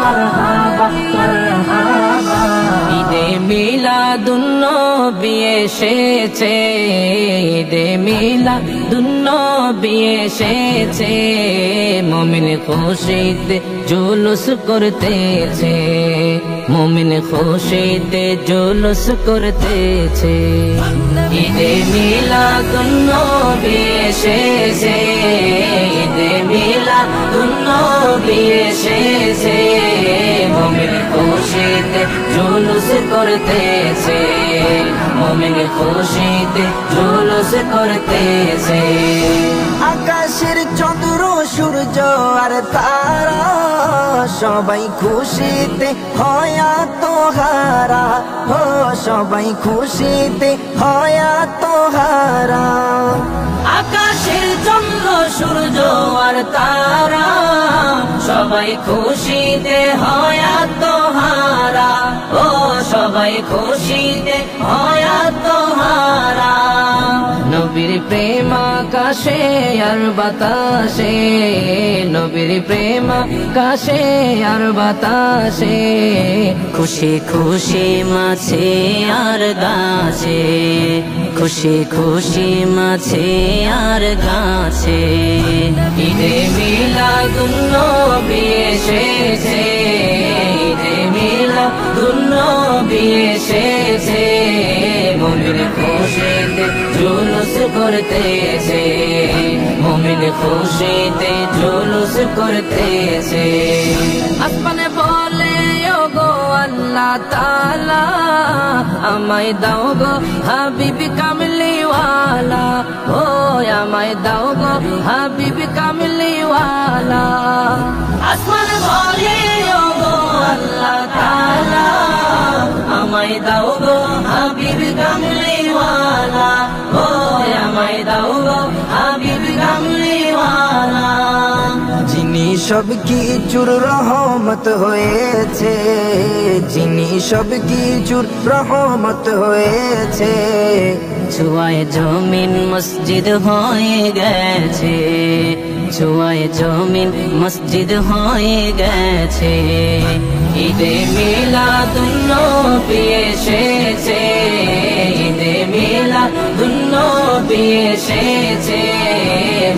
মারহাবা মারহাবা। ঈদে মিলাদুন্নবী এসেছে, ঈদে মিলাদুন্নবী এসেছে, মুমিন খুশিতে জুলুস করতেছে, মুমিন খুশিতে জুলুস করতেছে। ঈদে মিলাদুন্নবী এসেছে, ঈদে মিলাদুন্নবী এসেছে, মুমিন খুশিতে জুলুস করতেছে, মুমিন খুশিতে জুলুস করতেছে। আকাশের চন্দ্র সূর্য আর তারা সবাই খুশিতে হয় আত্মহারা, ও সবাই খুশিতে হয় আত্মহারা। আকাশের চন্দ্র সূর্য আর তারা সবাই খুশিতে হয় আত্মহারা, ও সবাই খুশিতে হয় আত্মহারা। নবীর প্রেম আকাশে আর বাতাসে, নবীর প্রেম আকাশে আর বাতাসে, খুশি খুশি মাছে আর গাছে, খুশি খুশি মাছে আর গাছে। ঈদে মিলাদুন্নবী এসেছে, ঈদে মিলাদুন্নবী এসেছে, মুমিন খুশিতে জুলুস করতেছে, মুমিন খুশিতে জুলুস করতেছে। আসমানে বলে ওগো আল্লাহ তাআলা, আমায় দাও গো হাবিবি কামলিওয়ালা, ও আমায় দাও গো হাবিবি কামলিওয়ালা। আসমানে বলে ওগো আল্লাহ তাআলা, আমায় দাও গো হাবিবি কামলিওয়ালা, ও আমায় দাও গো হাবিবি কামলিওয়ালা। যিনি সব কিছুর রহমত হয়েছে, যিনি সব কিছুর রহমত হয়েছে, ছুয়ায় জমিন মসজিদ হয়ে গেছে, ছুয়ায় জমিন মসজিদ হয়ে গেছে। ঈদে মিলাদুন্নবী এসেছে, ঈদে মিলাদুন্নবী এসেছে,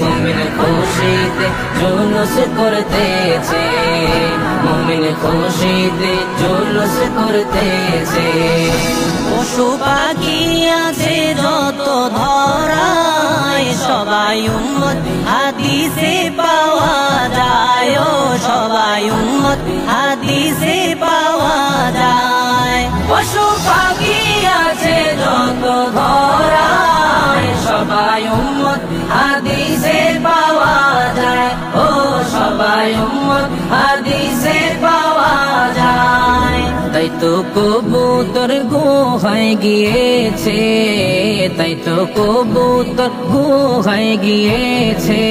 মুমিন খুশিতে জুলুস করতেছে, মুমিন খুশিতে জুলুস করতেছে। পশু পাখি আছে যত ধরায়, সবাই উম্মত হাদিসে পাওয়া যায়, ও সবাই উম্মত হাদিসে পাওয়া যায়। পশু পাখি আছে যত ধরায়, সবাই উম্মত হাদিসে পাওয়া যায়, ও সবাই উম্মত হাদিসে পাওয়া যায়। তাই তো কবুতর গুহায় গিয়েছে, তাই তো কবুতর গুহায় গিয়েছে,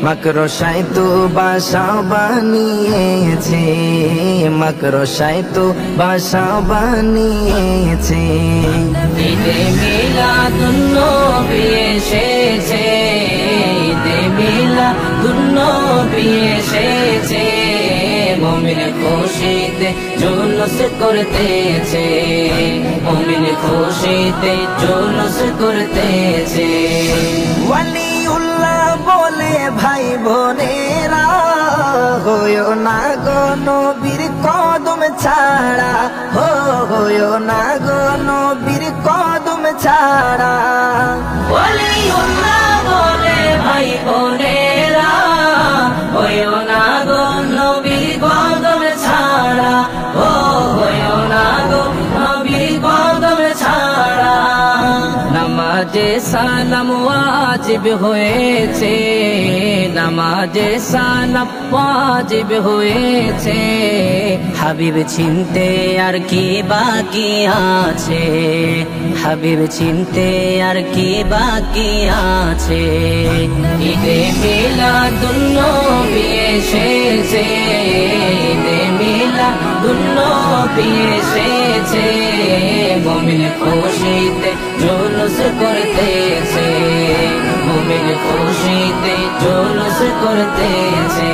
মাকড়সায় তো বাসা বানিয়েছে, মাকড়সায় তো বাসা বানিয়েছে। ঈদে মিলাদুন্নবী এসেছে, ঈদে মিলাদুন্নবী এসেছে, মুমিন খুশিতে জুলুস করতেছে, মুমিন খুশিতে জুলুস করতেছে। ওয়ালিউল্লাহ বলে ভাই বোনেরা, হইও না গো নবীর কদম ছাড়া, হইও না গো নবীর কদম ছাড়া। ওয়ালিউল্লাহ বলে ভাই বোনেরা, হইও না গো নবীর কদম ছাড়া, ও হইও না গো নবীর কদম ছাড়া। নামাজে সালাম ওয়াজিব হয়েছে, নামাজে সালাম ওয়াজিব হয়েছে, হাবিব চিনতে আর কি বাকি আছে, হাবিব চিনতে আর কি বাকি আছে। ঈদে মিলাদুন্নবী এসেছে, ঈদে মিলাদুন্নবী এসেছে, মুমিন খুশিতে জুলুস করতেছে, মুমিন খুশিতে জুলুস করতেছে।